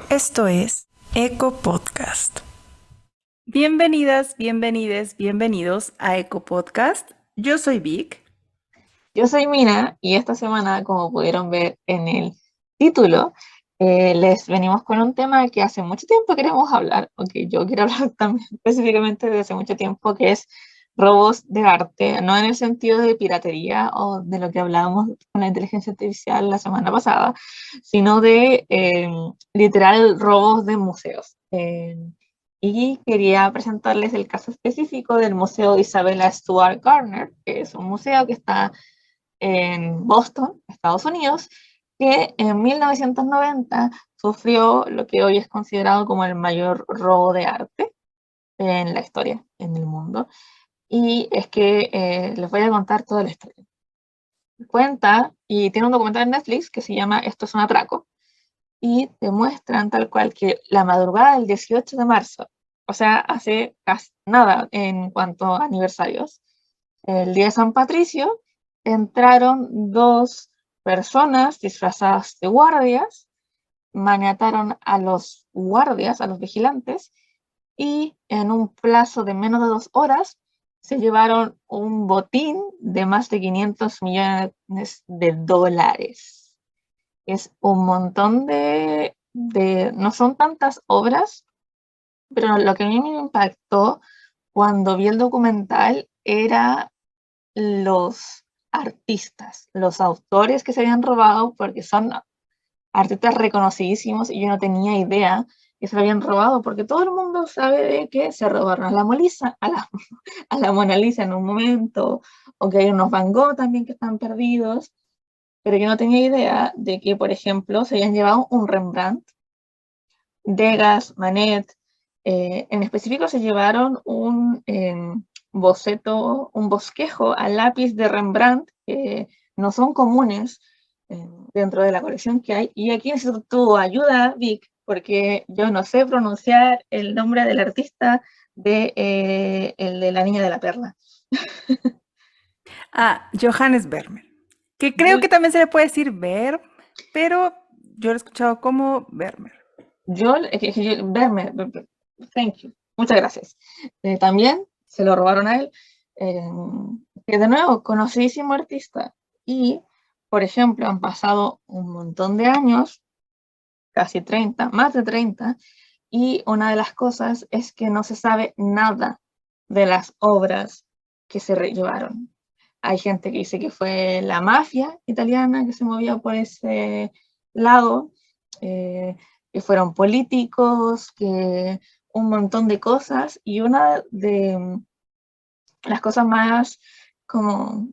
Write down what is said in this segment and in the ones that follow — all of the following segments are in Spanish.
Esto es Eco Podcast. Bienvenidas, bienvenides, bienvenidos a Eco Podcast. Yo soy Vic. Yo soy Mina y esta semana, como pudieron ver en el título, les venimos con un tema que hace mucho tiempo queremos hablar, o que yo quiero hablar también específicamente desde hace mucho tiempo, que es robos de arte, no en el sentido de piratería o de lo que hablábamos con la inteligencia artificial la semana pasada, sino de literal robos de museos. Y quería presentarles el caso específico del Museo Isabella Stewart Gardner, que es un museo que está en Boston, Estados Unidos, que en 1990 sufrió lo que hoy es considerado como el mayor robo de arte en la historia, en el mundo. Y es que les voy a contar toda la historia. Cuenta, y tiene un documental en Netflix que se llama Esto es un atraco, y te muestran tal cual que la madrugada del 18 de marzo, o sea, hace casi nada en cuanto a aniversarios, el día de San Patricio, entraron dos personas disfrazadas de guardias, maniataron a los guardias, a los vigilantes, y en un plazo de menos de 2 horas se llevaron un botín de más de 500 millones de dólares. Es un montón no son tantas obras, pero lo que a mí me impactó cuando vi el documental era los artistas, los autores que se habían robado, porque son artistas reconocidísimos y yo no tenía idea que se lo habían robado, porque todo el mundo sabe de que se robaron a la Mona Lisa, a la Mona Lisa en un momento, o que hay unos Van Gogh también que están perdidos, pero yo no tenía idea de que, por ejemplo, se habían llevado un Rembrandt, Degas, Manet, en específico se llevaron un boceto, un bosquejo a lápiz de Rembrandt, que no son comunes dentro de la colección que hay. Y aquí necesito tu ayuda, Vic, porque yo no sé pronunciar el nombre del artista el de La Niña de la Perla. Johannes Vermeer, que creo que también se le puede decir Vermeer, pero yo lo he escuchado como Vermeer. Verme, thank you, muchas gracias. También se lo robaron a él, que de nuevo, conocidísimo artista. Y, por ejemplo, han pasado un montón de años, casi 30, más de 30, y una de las cosas es que no se sabe nada de las obras que se llevaron. Hay gente que dice que fue la mafia italiana que se movía por ese lado, que fueron políticos, que un montón de cosas, y una de las cosas más como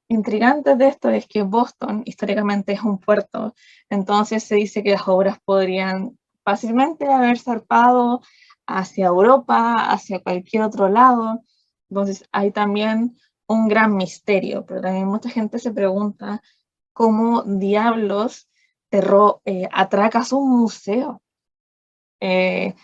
intrigantes de esto es que Boston históricamente es un puerto, entonces se dice que las obras podrían fácilmente haber zarpado hacia Europa, hacia cualquier otro lado, entonces hay también un gran misterio, pero también mucha gente se pregunta cómo diablos atracas un museo. Eh,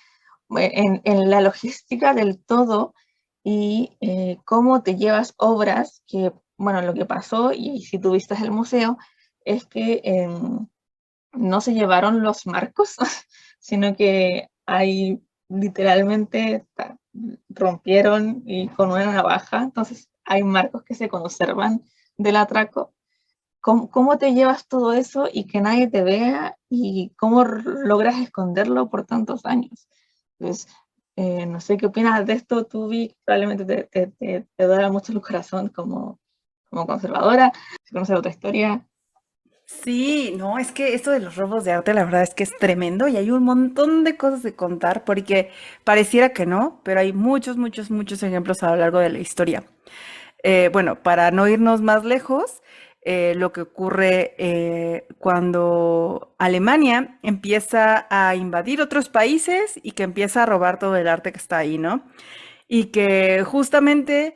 en la logística del todo y cómo te llevas obras que, bueno, lo que pasó, y si tú vistas el museo, es que no se llevaron los marcos, sino que hay literalmente rompieron y con una navaja, entonces hay marcos que se conservan del atraco. ¿Cómo te llevas todo eso y que nadie te vea y cómo logras esconderlo por tantos años? Entonces, no sé qué opinas de esto, tú, Vic, probablemente te duela mucho el corazón como conservadora, si conoces otra historia. Sí, no, es que esto de los robos de arte, la verdad es que es tremendo y hay un montón de cosas de contar porque pareciera que no, pero hay muchos, muchos, muchos ejemplos a lo largo de la historia. Bueno, para no irnos más lejos, lo que ocurre cuando Alemania empieza a invadir otros países y que empieza a robar todo el arte que está ahí, ¿no? Y que justamente,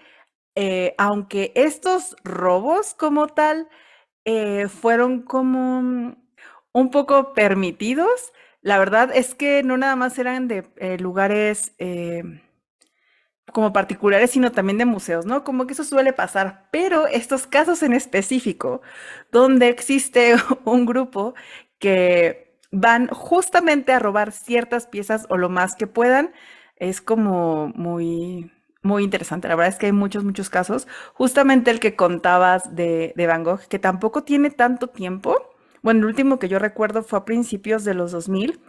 aunque estos robos como tal fueron como un poco permitidos, la verdad es que no nada más eran de lugares como particulares, sino también de museos, ¿no? Como que eso suele pasar, pero estos casos en específico, donde existe un grupo que van justamente a robar ciertas piezas o lo más que puedan. Es como muy, muy interesante. La verdad es que hay muchos, muchos casos. Justamente el que contabas de Van Gogh, que tampoco tiene tanto tiempo. Bueno, el último que yo recuerdo fue a principios de los 2000,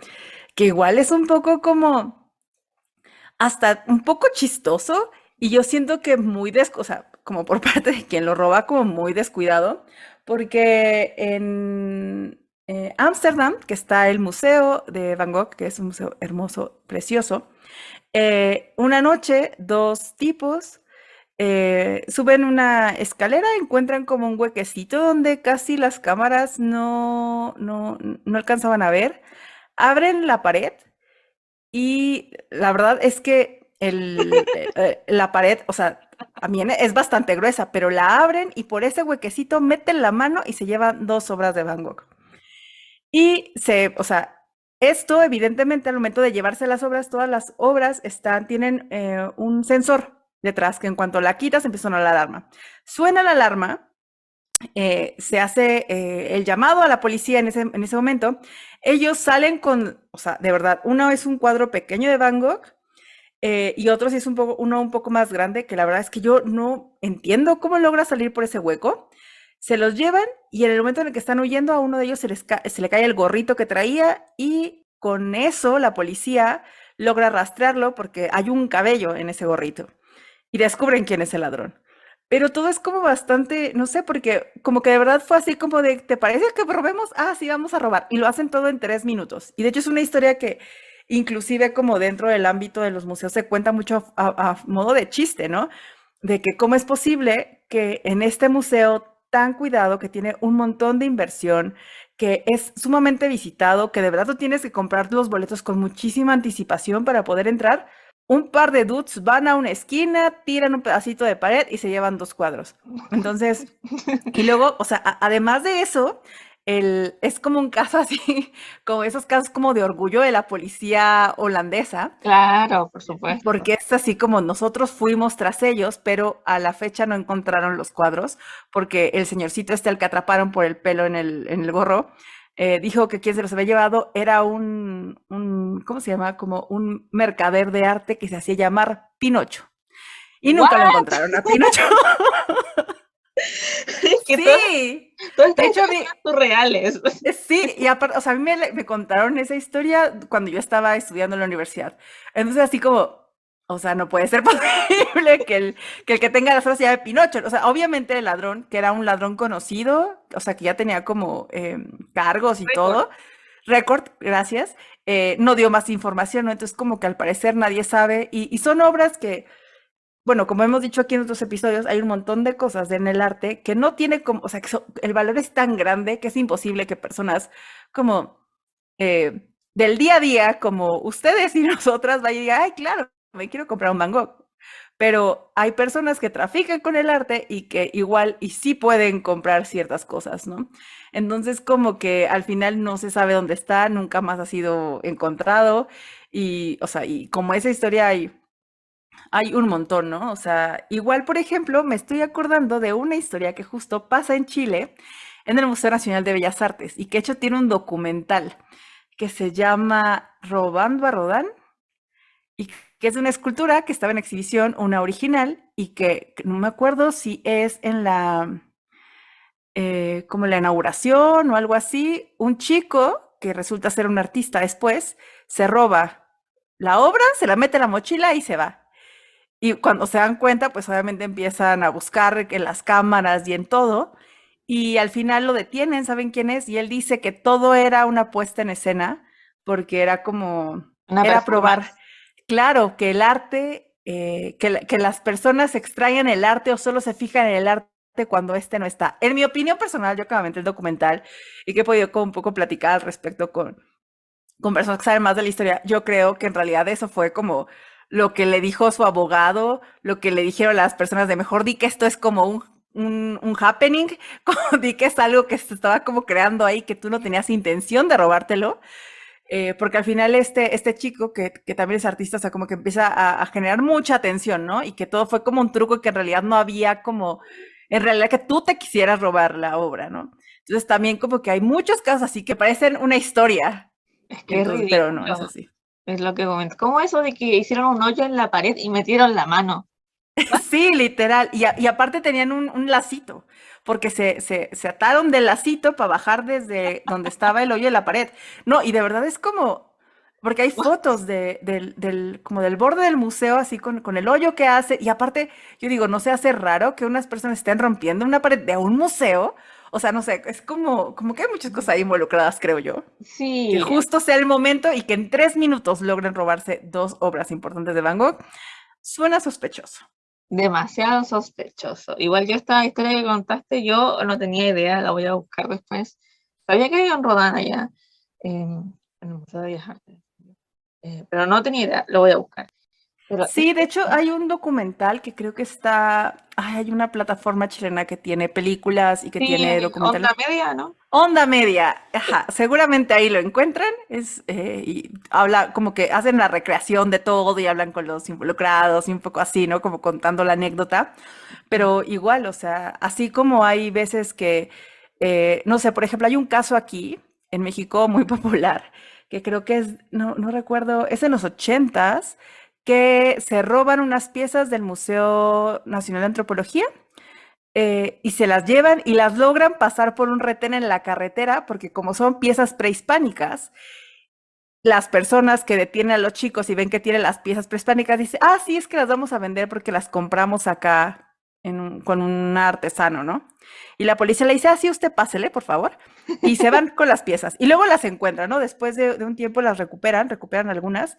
que igual es un poco como hasta un poco chistoso y yo siento que o sea, como por parte de quien lo roba, como muy descuidado, porque en Ámsterdam, que está el museo de Van Gogh, que es un museo hermoso, precioso, una noche dos tipos suben una escalera, encuentran como un huequecito donde casi las cámaras no alcanzaban a ver, abren la pared y la verdad es que la pared, o sea, también es bastante gruesa, pero la abren y por ese huequecito meten la mano y se llevan dos obras de Van Gogh. O sea, esto evidentemente al momento de llevarse las obras, todas las obras tienen un sensor detrás que en cuanto la quitas empieza a sonar la alarma. Suena la alarma, se hace el llamado a la policía en ese momento. Ellos salen con, o sea, de verdad, uno es un cuadro pequeño de Van Gogh y otro sí es uno un poco más grande, que la verdad es que yo no entiendo cómo logra salir por ese hueco. Se los llevan y en el momento en el que están huyendo a uno de ellos se le cae el gorrito que traía y con eso la policía logra rastrearlo porque hay un cabello en ese gorrito y descubren quién es el ladrón. Pero todo es como bastante, no sé, porque como que de verdad fue así como de, ¿te parece que robemos? Ah, sí, vamos a robar. Y lo hacen todo en 3 minutos. Y de hecho es una historia que inclusive como dentro del ámbito de los museos se cuenta mucho a modo de chiste, ¿no? De que cómo es posible que en este museo tan cuidado, que tiene un montón de inversión, que es sumamente visitado, que de verdad tú tienes que comprar los boletos con muchísima anticipación para poder entrar, un par de dudes van a una esquina, tiran un pedacito de pared y se llevan dos cuadros. Entonces, y luego, o sea, además de eso, es como un caso así, como esos casos como de orgullo de la policía holandesa, Claro, por supuesto. porque es así como nosotros fuimos tras ellos, pero a la fecha no encontraron los cuadros, porque el señorcito al que atraparon por el pelo en el gorro, dijo que quien se los había llevado era ¿cómo se llama? Como un mercader de arte que se hacía llamar Pinocho. Y nunca lo ¿What? encontraron a Pinocho. Que Sí. todas estas De hecho, a historias mí, son surreales. sí, y aparte, o sea, a mí me contaron esa historia cuando yo estaba estudiando en la universidad. Entonces, así como, o sea, no puede ser posible que el que tenga las horas se llame Pinocho. O sea, obviamente el ladrón, que era un ladrón conocido, o sea, que ya tenía como cargos y Récord. todo, récord, gracias, no dio más información, ¿no? Entonces, como que al parecer nadie sabe, y son obras que bueno, como hemos dicho aquí en otros episodios, hay un montón de cosas en el arte que no tiene como, o sea, el valor es tan grande que es imposible que personas como del día a día, como ustedes y nosotras, vayan y digan, ay, claro, me quiero comprar un Van Gogh. Pero hay personas que trafican con el arte y que igual y sí pueden comprar ciertas cosas, ¿no? Entonces, como que al final no se sabe dónde está, nunca más ha sido encontrado y, o sea, y como esa historia hay un montón, ¿no? O sea, igual, por ejemplo, me estoy acordando de una historia que justo pasa en Chile, en el Museo Nacional de Bellas Artes, y que de hecho tiene un documental que se llama Robando a Rodán, y que es una escultura que estaba en exhibición, una original, y que no me acuerdo si es en como la inauguración o algo así, un chico que resulta ser un artista después, se roba la obra, se la mete en la mochila y se va. Y cuando se dan cuenta, pues obviamente empiezan a buscar en las cámaras y en todo. Y al final lo detienen, ¿saben quién es? Y él dice que todo era una puesta en escena, porque era como, Una era probar, performance. claro, que el arte, que las personas extrañan el arte o solo se fijan en el arte cuando este no está. En mi opinión personal, yo que me aventé el documental y que he podido como un poco platicar al respecto con personas que saben más de la historia, yo creo que en realidad eso fue como lo que le dijo su abogado, lo que le dijeron las personas de mejor di que esto es como un happening, como di que es algo que se estaba como creando ahí, que tú no tenías intención de robártelo, porque al final este chico, que también es artista, o sea, como que empieza a generar mucha atención, ¿no? Y que todo fue como un truco que en realidad no había como, en realidad que tú te quisieras robar la obra, ¿no? Entonces también como que hay muchos casos así que parecen una historia, Es que es Entonces, pero no es ridículo, así. es lo que comento. ¿Cómo eso de que hicieron un hoyo en la pared y metieron la mano? Sí, literal. Y aparte tenían un lacito, porque se ataron del lacito para bajar desde donde estaba el hoyo en la pared. No, y de verdad es como, porque hay fotos como del borde del museo, así con el hoyo que hace. Y aparte, yo digo, no se hace raro que unas personas estén rompiendo una pared de un museo. O sea, no sé, es como que hay muchas cosas ahí involucradas, creo yo. Que Sí, justo sea el momento y que en 3 minutos logren robarse dos obras importantes de Van Gogh, suena sospechoso. demasiado sospechoso. Igual yo esta historia que contaste, yo no tenía idea, la voy a buscar después. Sabía que había un Rodin allá en el Museo de Bellas Artes, pero no tenía idea, lo voy a buscar. Pero Sí, de hecho hay un documental que creo que está, ay, hay una plataforma chilena que tiene películas y que sí, tiene onda documentales. media, ¿no? Onda Media, ajá, seguramente ahí lo encuentran, y habla como que hacen la recreación de todo y hablan con los involucrados y un poco así, ¿no? Como contando la anécdota, pero igual, o sea, así como hay veces que, no sé, por ejemplo, hay un caso aquí en México muy popular, que creo que es, no recuerdo, es en los 80s, que se roban unas piezas del Museo Nacional de Antropología, y se las llevan y las logran pasar por un retén en la carretera, porque como son piezas prehispánicas, las personas que detienen a los chicos y ven que tienen las piezas prehispánicas dicen, ah, sí, es que las vamos a vender porque las compramos acá con un artesano, ¿no? Y la policía le dice, ah, sí, usted pásele, por favor. Y se van con las piezas. Y luego las encuentran, ¿no? Después de un tiempo las recuperan algunas,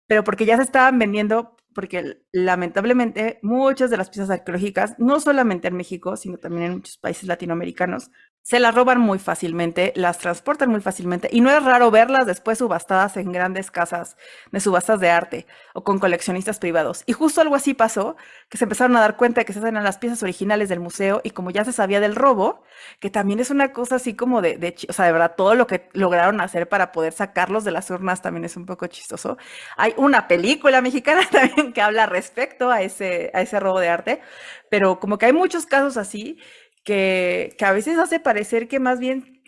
pero porque ya se estaban vendiendo, porque lamentablemente muchas de las piezas arqueológicas, no solamente en México, sino también en muchos países latinoamericanos, se las roban muy fácilmente, las transportan muy fácilmente y no es raro verlas después subastadas en grandes casas de subastas de arte o con coleccionistas privados. Y justo algo así pasó, que se empezaron a dar cuenta de que se eran las piezas originales del museo y como ya se sabía del robo, que también es una cosa así como o sea, de verdad, todo lo que lograron hacer para poder sacarlos de las urnas también es un poco chistoso. Hay una película mexicana también que habla respecto a ese robo de arte, pero como que hay muchos casos así que a veces hace parecer que más bien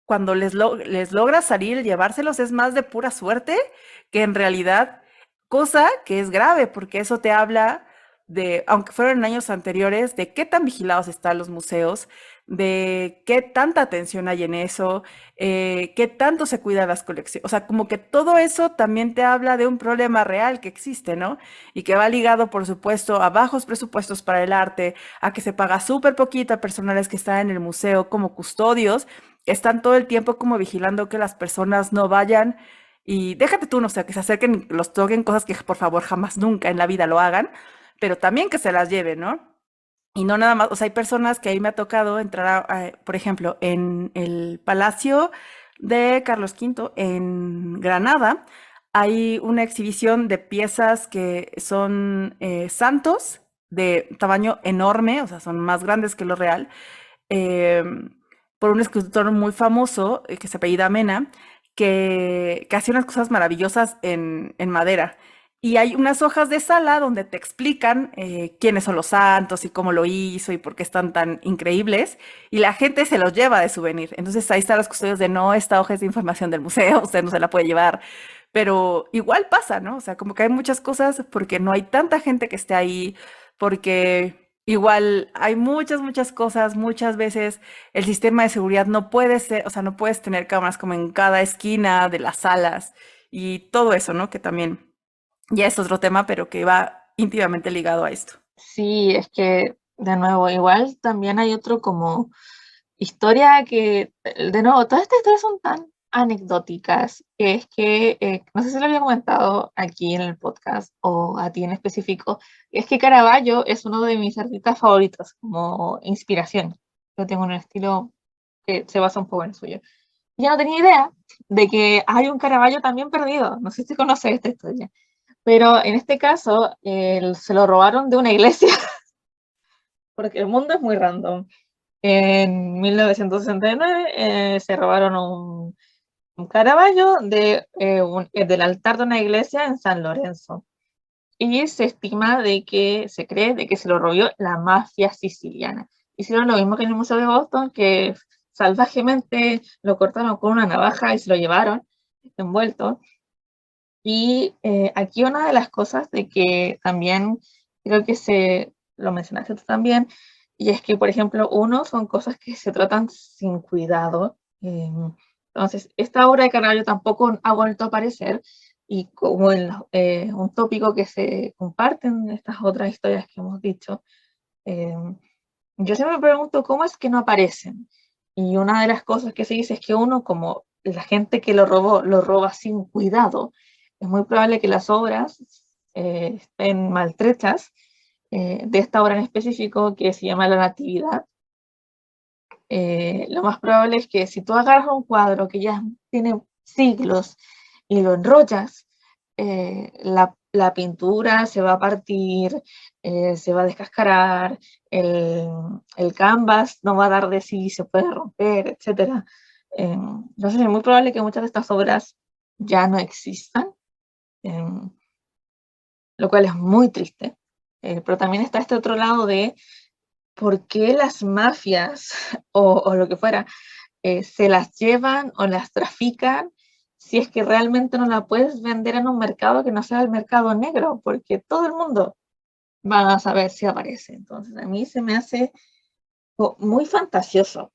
cuando les logra salir, llevárselos es más de pura suerte que en realidad, cosa que es grave, porque eso te habla de, aunque fueron en años anteriores, de qué tan vigilados están los museos, de qué tanta atención hay en eso, qué tanto se cuidan las colecciones. O sea, como que todo eso también te habla de un problema real que existe, ¿no? Y que va ligado, por supuesto, a bajos presupuestos para el arte, a que se paga súper poquito a personales que están en el museo como custodios, están todo el tiempo como vigilando que las personas no vayan y déjate tú, no sé, que se acerquen, los toquen cosas que por favor jamás nunca en la vida lo hagan, pero también que se las lleven, ¿no? Y no nada más, o sea, hay personas que ahí me ha tocado entrar, por ejemplo, en el Palacio de Carlos V en Granada, hay una exhibición de piezas que son santos de tamaño enorme, o sea, son más grandes que lo real, eh, por un escultor muy famoso que se apellida Mena, que hace unas cosas maravillosas en madera. Y hay unas hojas de sala donde te explican quiénes son los santos y cómo lo hizo y por qué están tan increíbles. Y la gente se los lleva de souvenir. Entonces ahí están los custodios de no, esta hoja es de información del museo, usted no se la puede llevar. Pero igual pasa, ¿no? O sea, como que hay muchas cosas porque no hay tanta gente que esté ahí, porque igual hay muchas cosas, muchas veces el sistema de seguridad no puede ser, o sea, no puedes tener cámaras como en cada esquina de las salas y todo eso, ¿no? Que también ya es otro tema, pero que va íntimamente ligado a esto. Sí, es que, de nuevo, igual también hay otro como historia que, de nuevo, todas estas historias son tan anecdóticas, que es que, no sé si lo había comentado aquí en el podcast o a ti en específico, es que Caravaggio es uno de mis artistas favoritos como inspiración. Yo tengo un estilo que se basa un poco en el suyo. Yo no tenía idea de que hay un Caravaggio también perdido, no sé si conoces esta historia, pero en este caso se lo robaron de una iglesia, porque el mundo es muy random. En 1969 se robaron un Caravaggio del altar de una iglesia en San Lorenzo. Y se estima se cree de que se lo robó la mafia siciliana. Hicieron lo mismo que en el Museo de Boston, que salvajemente lo cortaron con una navaja y se lo llevaron. envuelto. Y aquí una de las cosas de que también creo que lo mencionaste tú también, y es que, por ejemplo, uno, son cosas que se tratan sin cuidado. Entonces, esta obra de Caravaggio tampoco ha vuelto a aparecer, y como un tópico que se comparte en estas otras historias que hemos dicho, eh, yo siempre me pregunto cómo es que no aparecen. Y una de las cosas que se dice es que uno, como la gente que lo robó, lo roba sin cuidado, es muy probable que las obras estén maltrechas. De esta obra en específico, que se llama La Natividad, lo más probable es que si tú agarras un cuadro que ya tiene siglos y lo enrollas, la pintura se va a partir, se va a descascarar, el, el canvas no va a dar de sí, se puede romper, etc. Entonces es muy probable que muchas de estas obras ya no existan, eh, lo cual es muy triste. Pero también está este otro lado de por qué las mafias o lo que fuera se las llevan o las trafican si es que realmente no la puedes vender en un mercado que no sea el mercado negro, porque todo el mundo va a saber si aparece. Entonces, a mí se me hace muy fantasioso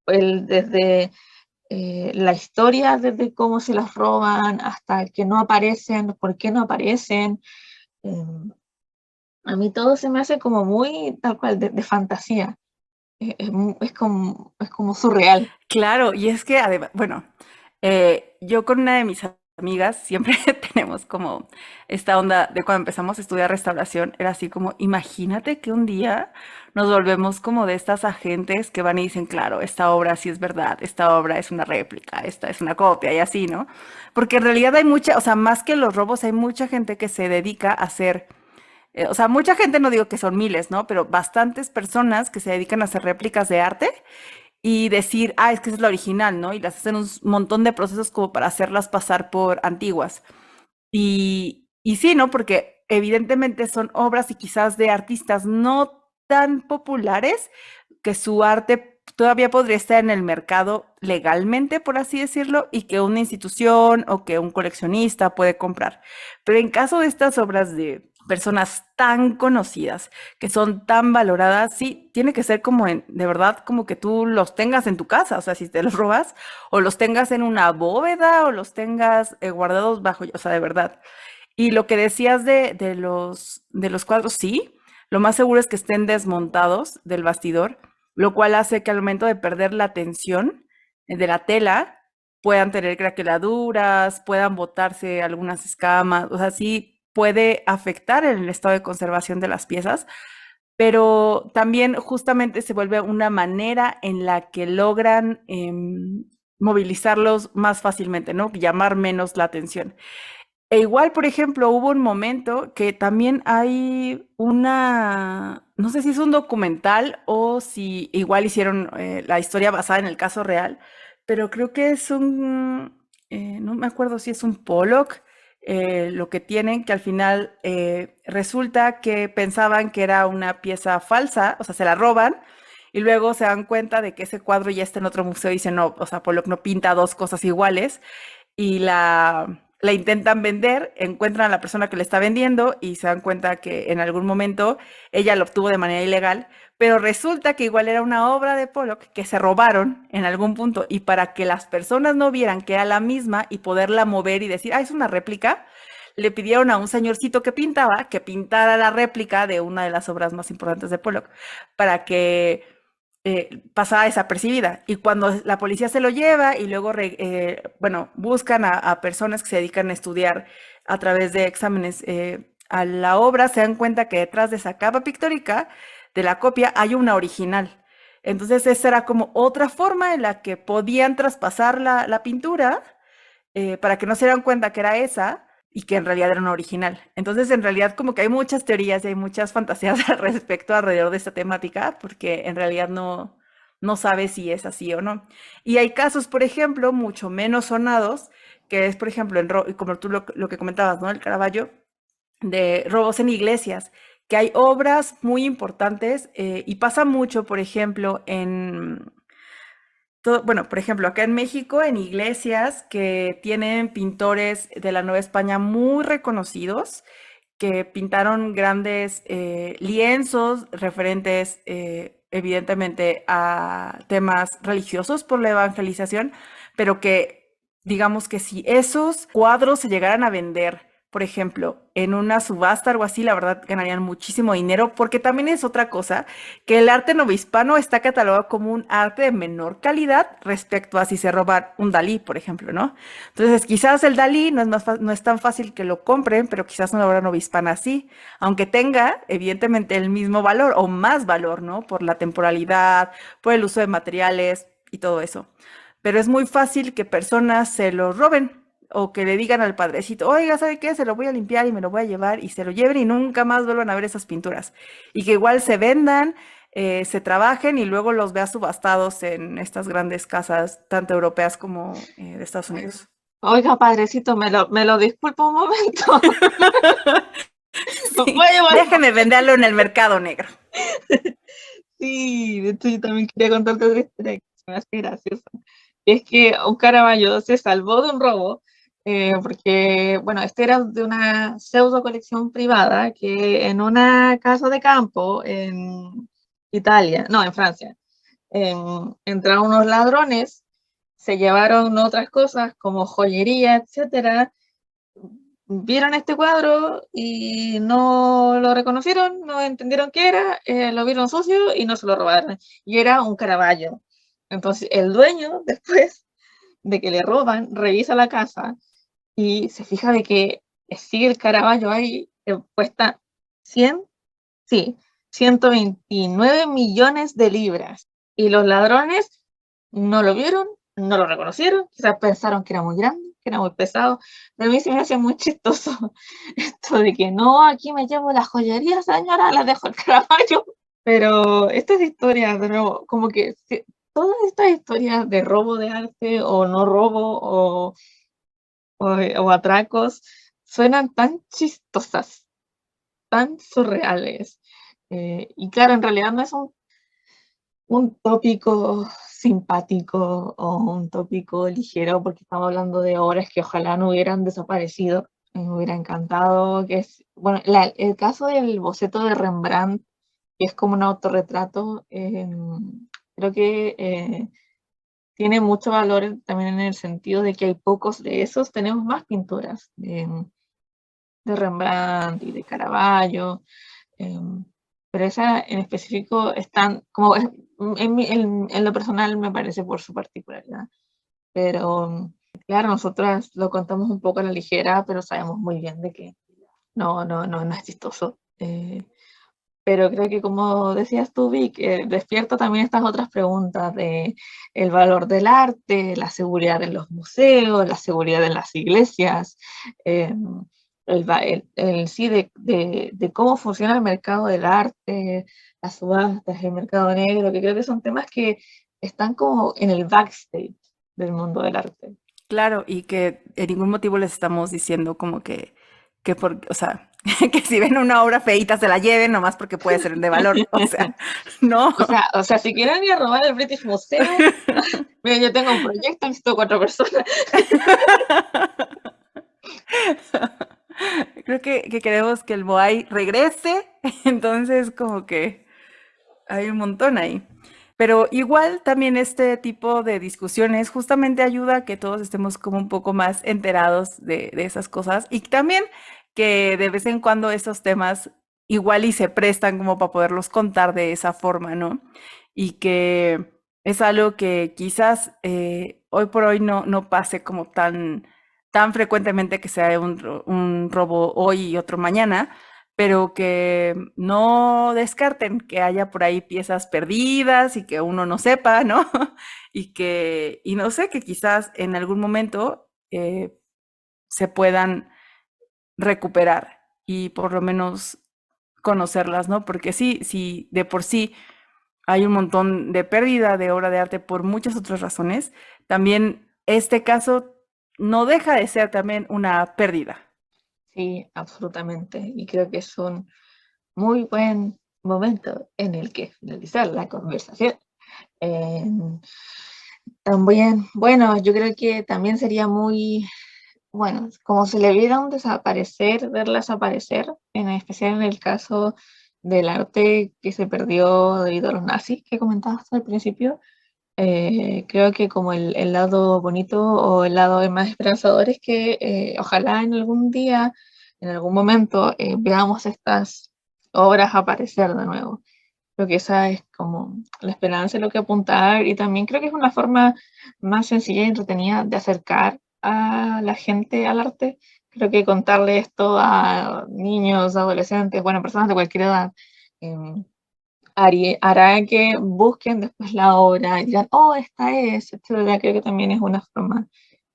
desde la historia, desde cómo se las roban hasta que no aparecen, por qué no aparecen. Eh, a mí todo se me hace como muy tal cual, de fantasía. Es como surreal. Claro, y es que además, bueno, yo con una de mis amigas siempre tenemos como esta onda de cuando empezamos a estudiar restauración, era así como, imagínate que un día nos volvemos como de estas agentes que van y dicen, claro, esta obra sí es verdad, esta obra es una réplica, esta es una copia y así, ¿no? Porque en realidad hay mucha, o sea, más que los robos, hay mucha gente que se dedica a hacer o sea, mucha gente, no digo que son miles, ¿no? Pero bastantes personas que se dedican a hacer réplicas de arte y decir, ah, es que esa es la original, ¿no? Y las hacen un montón de procesos como para hacerlas pasar por antiguas. Y sí, ¿no? Porque evidentemente son obras y quizás de artistas no tan populares que su arte todavía podría estar en el mercado legalmente, por así decirlo, y que una institución o que un coleccionista puede comprar. Pero en caso de estas obras de personas tan conocidas, que son tan valoradas, sí, tiene que ser como de verdad, como que tú los tengas en tu casa, o sea, si te los robas, o los tengas en una bóveda, o los tengas guardados bajo, o sea, de verdad. Y lo que decías de los cuadros, sí, lo más seguro es que estén desmontados del bastidor, lo cual hace que al momento de perder la tensión de la tela, puedan tener craqueladuras, puedan botarse algunas escamas, o sea, sí puede afectar el estado de conservación de las piezas, pero también justamente se vuelve una manera en la que logran movilizarlos más fácilmente, ¿no? Llamar menos la atención. E igual, por ejemplo, hubo un momento que también hay una, no sé si es un documental o si igual hicieron la historia basada en el caso real, pero creo que es no me acuerdo si es un Pollock, lo que tienen, que al final resulta que pensaban que era una pieza falsa, o sea, se la roban. Y luego se dan cuenta de que ese cuadro ya está en otro museo y dicen, no, o sea, Pollock no pinta dos cosas iguales y la intentan vender, encuentran a la persona que le está vendiendo y se dan cuenta que en algún momento ella lo obtuvo de manera ilegal, pero resulta que igual era una obra de Pollock que se robaron en algún punto y para que las personas no vieran que era la misma y poderla mover y decir, ah, es una réplica, le pidieron a un señorcito que pintaba que pintara la réplica de una de las obras más importantes de Pollock para que pasaba desapercibida. Y cuando la policía se lo lleva y luego, bueno, buscan a personas que se dedican a estudiar a través de exámenes a la obra, se dan cuenta que detrás de esa capa pictórica de la copia hay una original. Entonces esa era como otra forma en la que podían traspasar la pintura para que no se dieran cuenta que era esa y que en realidad era una original. Entonces, en realidad, como que hay muchas teorías y hay muchas fantasías al respecto alrededor de esta temática, porque en realidad no sabes si es así o no. Y hay casos, por ejemplo, mucho menos sonados, que es, por ejemplo, como tú lo que comentabas, ¿no? El Caravaggio, de robos en iglesias, que hay obras muy importantes y pasa mucho, por ejemplo, bueno, por ejemplo, acá en México, en iglesias que tienen pintores de la Nueva España muy reconocidos, que pintaron grandes lienzos referentes evidentemente a temas religiosos por la evangelización, pero que digamos que si esos cuadros se llegaran a vender, por ejemplo, en una subasta o algo así, la verdad ganarían muchísimo dinero, porque también es otra cosa, que el arte novohispano está catalogado como un arte de menor calidad respecto a si se roba un Dalí, por ejemplo, ¿no? Entonces, quizás el Dalí no es tan fácil que lo compren, pero quizás una obra novohispana sí, aunque tenga, evidentemente, el mismo valor o más valor, ¿no? Por la temporalidad, por el uso de materiales y todo eso. Pero es muy fácil que personas se lo roben o que le digan al padrecito, oiga, ¿sabe qué? Se lo voy a limpiar y me lo voy a llevar y se lo lleven y nunca más vuelvan a ver esas pinturas. Y que igual se vendan, se trabajen y luego los vea subastados en estas grandes casas, tanto europeas como de Estados Unidos. Oiga, padrecito, me lo disculpa un momento. Sí, Voy a llevar. déjeme venderlo en el mercado negro. Sí, de hecho yo también quería contarte otra historia que se me hace graciosa. Es que un Caravaggio se salvó de un robo, porque, bueno, este era de una pseudo colección privada que en una casa de campo en Italia, no, en Francia, entraron unos ladrones, se llevaron otras cosas como joyería, etcétera, vieron este cuadro y no lo reconocieron, no entendieron qué era, lo vieron sucio y no se lo robaron. Y era un Caravaggio. Entonces el dueño, después de que le roban, revisa la casa y se fija de que sigue el Caravaggio ahí, cuesta 100, sí, 129 millones de libras. Y los ladrones no lo vieron, no lo reconocieron, quizás pensaron que era muy grande, que era muy pesado, pero a mí se me hace muy chistoso esto de que no, aquí me llevo la joyería, señora, la dejo el Caravaggio. Pero estas historias, de nuevo, como que todas estas historias de robo de arte o no robo o atracos suenan tan chistosas, tan surreales. Y claro, en realidad no es un tópico simpático o un tópico ligero, porque estamos hablando de obras que ojalá no hubieran desaparecido. Me hubiera encantado que es, bueno, el caso del boceto de Rembrandt, que es como un autorretrato, creo que tiene mucho valor también en el sentido de que hay pocos de esos, tenemos más pinturas de Rembrandt y de Caravaggio, pero esa en específico están, como en lo personal me parece por su particularidad, pero claro, nosotras lo contamos un poco a la ligera, pero sabemos muy bien de que no es chistoso. Pero creo que como decías tú, Vic, despierta también estas otras preguntas de el valor del arte, la seguridad en los museos, la seguridad en las iglesias, eh, sí de cómo funciona el mercado del arte, las subastas, el mercado negro, que creo que son temas que están como en el backstage del mundo del arte. Claro, y que en ningún motivo les estamos diciendo como o sea, que si ven una obra feíta se la lleven nomás porque puede ser de valor. O sea, no. O sea, si quieren ir a robar el British Museum, miren, yo tengo un proyecto, necesito 4 personas. Creo que queremos que el Moai regrese, entonces como que hay un montón ahí. Pero igual también este tipo de discusiones justamente ayuda a que todos estemos como un poco más enterados de esas cosas y también que de vez en cuando esos temas igual y se prestan como para poderlos contar de esa forma, ¿no? Y que es algo que quizás hoy por hoy no pase como tan frecuentemente que sea un robo hoy y otro mañana, pero que no descarten que haya por ahí piezas perdidas y que uno no sepa, ¿no? Y no sé, que quizás en algún momento se puedan recuperar y por lo menos conocerlas, ¿no? Porque sí, de por sí hay un montón de pérdida de obra de arte por muchas otras razones, también este caso no deja de ser también una pérdida. Sí, absolutamente. Y creo que es un muy buen momento en el que finalizar la conversación. Eh, También, bueno, yo creo que también sería muy, bueno, como si le vieran desaparecer, verlas aparecer, en especial en el caso del arte que se perdió debido a los nazis que comentabas al principio. Creo que como el lado bonito o el lado más esperanzador es que ojalá en algún día, en algún momento, veamos estas obras aparecer de nuevo. Creo que esa es como la esperanza en lo que apuntar y también creo que es una forma más sencilla y entretenida de acercar a la gente al arte. Creo que contarle esto a niños, adolescentes, bueno, personas de cualquier edad, em, hará que busquen después la obra y digan, oh, esta es, etcétera. Creo que también es una forma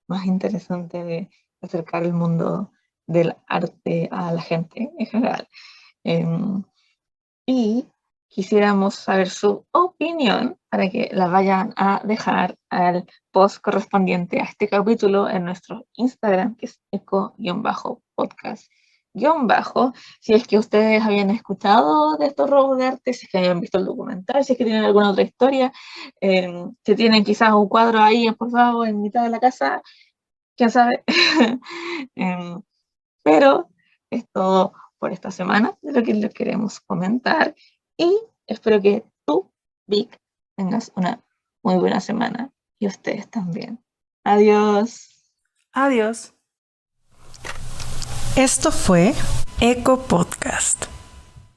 más interesante de acercar el mundo del arte a la gente en general. Em, y quisiéramos saber su opinión para que la vayan a dejar al post correspondiente a este capítulo en nuestro Instagram, que es eco-podcast. Si es que ustedes habían escuchado de estos robos de arte, si es que habían visto el documental, si es que tienen alguna otra historia, si tienen quizás un cuadro ahí esposado en mitad de la casa, quién sabe. Em, pero es todo por esta semana de lo que les queremos comentar y espero que tú, Vic, tengas una muy buena semana y ustedes también. Adiós. Adiós. Esto fue Eco Podcast.